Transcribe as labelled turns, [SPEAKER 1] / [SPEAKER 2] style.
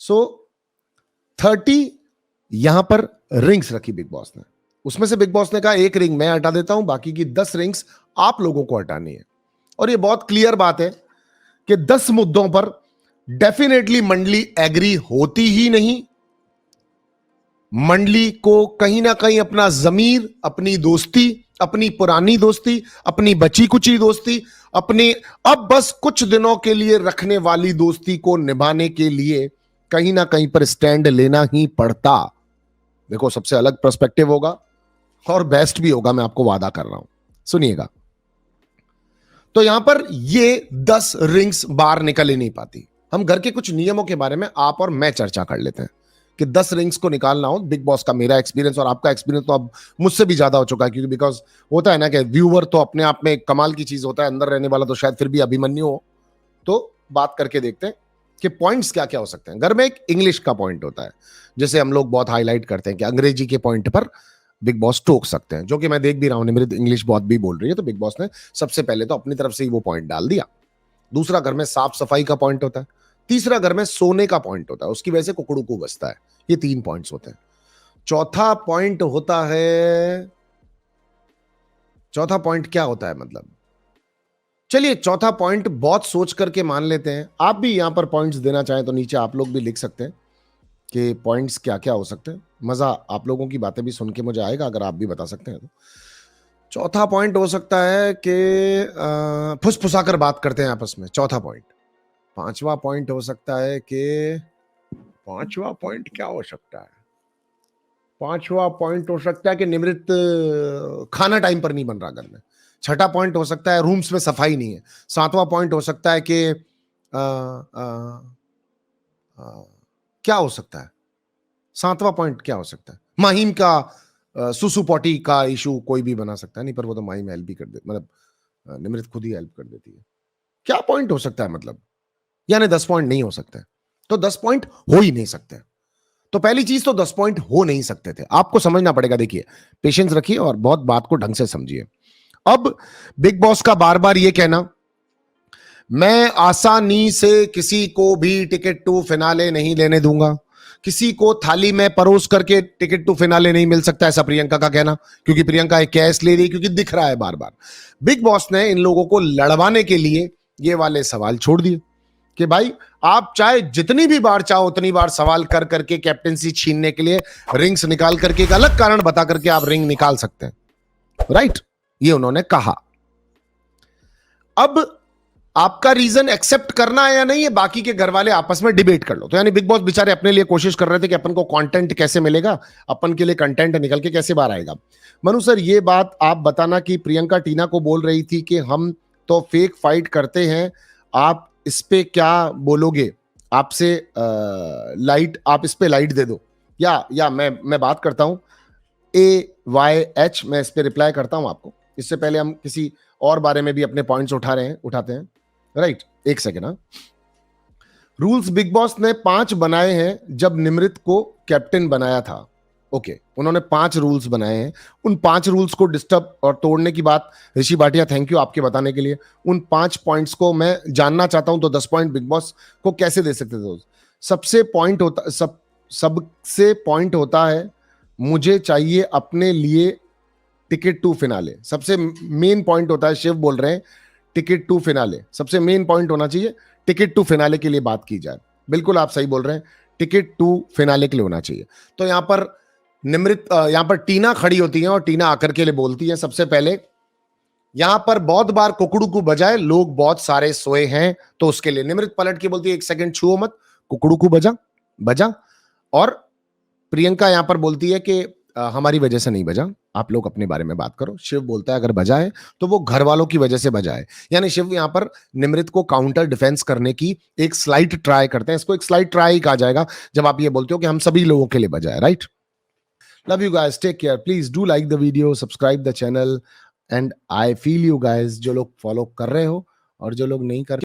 [SPEAKER 1] सो 30 यहां पर रिंग्स रखी बिग बॉस ने। उसमें से बिग बॉस ने कहा एक रिंग मैं हटा देता हूं, बाकी की 10 रिंग्स आप लोगों को हटानी है। और ये बहुत क्लियर बात है कि 10 मुद्दों पर डेफिनेटली मंडली एग्री होती ही नहीं। मंडली को कहीं ना कहीं अपना जमीर, अपनी दोस्ती, अपनी पुरानी दोस्ती, अपनी बची कुची दोस्ती, अपनी अब बस कुछ दिनों के लिए रखने वाली दोस्ती को निभाने के लिए कहीं ना कहीं पर स्टैंड लेना ही पड़ता। देखो, सबसे अलग पर्सपेक्टिव होगा और बेस्ट भी होगा, मैं आपको वादा कर रहा हूं, सुनिएगा। तो यहां पर ये 10 रिंग्स बाहर निकल ही नहीं पाती। हम घर के कुछ नियमों के बारे में आप और मैं चर्चा कर लेते हैं कि 10 रिंग्स को निकालना हो। बिग बॉस का मेरा एक्सपीरियंस और आपका एक्सपीरियंस तो अब मुझसे भी ज्यादा हो चुका है, क्योंकि बिकॉज होता है ना कि व्यूअर तो अपने आप में एक कमाल की चीज होता है, अंदर रहने वाला तो शायद फिर भी अभिमन्यु हो। तो बात करके देखते हैं कि पॉइंट्स क्या क्या हो सकते हैं। घर में एक इंग्लिश का पॉइंट होता है, जैसे हम लोग बहुत हाईलाइट करते हैं कि अंग्रेजी के पॉइंट पर बिग बॉस टोक सकते हैं, जो कि मैं देख भी रहा हूं, निमृत इंग्लिश बहुत भी बोल रही है, तो बिग बॉस ने सबसे पहले तो अपनी तरफ से ही वो पॉइंट डाल दिया। दूसरा, घर में साफ सफाई का पॉइंट होता है। तीसरा, घर में सोने का पॉइंट होता है, उसकी वजह से कुकड़ू को बचता है। ये 3 पॉइंट्स होते हैं। चौथा पॉइंट होता है, चौथा पॉइंट क्या होता है मतलब, चलिए चौथा पॉइंट बहुत सोच करके मान लेते हैं। आप भी यहां पर पॉइंट्स देना चाहें तो नीचे आप लोग भी लिख सकते हैं कि पॉइंट्स क्या क्या हो सकते हैं। मजा आप लोगों की बातें भी सुन के मुझे आएगा अगर आप भी बता सकते हैं तो। चौथा पॉइंट हो सकता है कि फुसफुसाकर बात करते हैं आपस में, चौथा पॉइंट। पांचवा पॉइंट हो सकता है कि, पांचवा पॉइंट क्या हो सकता है, पांचवा पॉइंट हो सकता है कि निमृत खाना टाइम पर नहीं बन रहा घर में। छठा पॉइंट हो सकता है रूम्स में सफाई नहीं है। सातवां पॉइंट हो सकता है कि क्या हो सकता है, सातवां पॉइंट क्या हो सकता है, माहिम का सुसु पॉटी का इशू कोई भी बना सकता है। नहीं, पर वो तो माहिम हेल्प भी कर दे, मतलब निमृत खुद ही हेल्प कर देती है। क्या पॉइंट हो सकता है मतलब, यानी 10 पॉइंट नहीं हो सकते, तो 10 पॉइंट हो ही नहीं सकते। तो पहली चीज तो 10 पॉइंट हो नहीं सकते थे, आपको समझना पड़ेगा। देखिए, पेशेंस रखिए और बहुत बात को ढंग से समझिए। अब बिग बॉस का बार बार ये कहना, मैं आसानी से किसी को भी टिकट टू फिनाले नहीं लेने दूंगा, किसी को थाली में परोस करके टिकट टू फिनाले नहीं मिल सकता, ऐसा प्रियंका का कहना, क्योंकि प्रियंका एक कैश ले रही, क्योंकि दिख रहा है बार बार। बिग बॉस ने इन लोगों को लड़वाने के लिए ये वाले सवाल छोड़ दिए कि भाई आप चाहे जितनी भी बार चाहो उतनी बार सवाल कर करके कैप्टेंसी छीनने के लिए रिंग्स निकाल करके एक अलग कारण बता करके आप रिंग निकाल सकते हैं, राइट? ये उन्होंने कहा। अब आपका रीजन एक्सेप्ट करना है या नहीं, है बाकी के घर वाले आपस में डिबेट कर लो। तो यानी बिग बॉस बेचारे अपने लिए कोशिश कर रहे थे कि अपन को कंटेंट कैसे मिलेगा, अपन के लिए कंटेंट निकल के कैसे बाहर आएगा। मनु सर, ये बात आप बताना कि प्रियंका टीना को बोल रही थी कि हम तो फेक फाइट करते हैं, आप इस पे क्या बोलोगे? आपसे लाइट, आप इस पे लाइट दे दो, या मैं बात करता हूं, AYH, मैं इस पे रिप्लाई करता हूं आपको। इससे पहले हम किसी और बारे में भी अपने पॉइंट्स उठाते हैं, राइट? एक सेकेंड। हाँ, रूल्स बिग बॉस ने 5 बनाए हैं जब निमृत को कैप्टन बनाया था। ओके, उन्होंने 5 रूल्स बनाए हैं। उन 5 रूल्स को डिस्टर्ब और तोड़ने की बात, ऋषि भाटिया थैंक यू आपके बताने के लिए। उन 5 पॉइंट्स को मैं जानना चाहता हूं, तो 10 पॉइंट बिग बॉस को कैसे दे सकते थे? सबसे पॉइंट होता है, मुझे चाहिए अपने लिए टिकट टू फिनाले। सबसे मेन पॉइंट होता है, शिव बोल रहे हैं टिकट टू फिनाले, सबसे मेन पॉइंट होना चाहिए, टिकट टू फिनाले के लिए बात की जाए। बिल्कुल आप सही बोल रहे हैं, टिकट टू फिनाले के लिए होना चाहिए। तो यहां पर निमृत, यहां पर टीना खड़ी होती है और टीना आकर के लिए बोलती है, सबसे पहले यहां पर बहुत बार कुकड़ू को बजाए, लोग बहुत सारे सोए हैं, तो उसके लिए निमृत पलट के बोलती है, एक सेकंड छुओ मत, कुकड़ू को बजा। और प्रियंका यहां पर बोलती है कि हमारी वजह से नहीं बजा, आप लोग अपने बारे में बात करो। शिव बोलता है अगर बजा है तो वो घर वालों की वजह से बजा है। यानी शिव यहां पर निमृत को काउंटर डिफेंस करने की एक स्लाइट ट्राई करते हैं। इसको एक स्लाइट ट्राई कहा जाएगा जब आप ये बोलते हो कि हम सभी लोगों के लिए बजा है, right? Love you guys, take care, please do like the video, subscribe the channel, and I feel you guys, जो लोग फॉलो कर रहे हो और जो लोग नहीं कर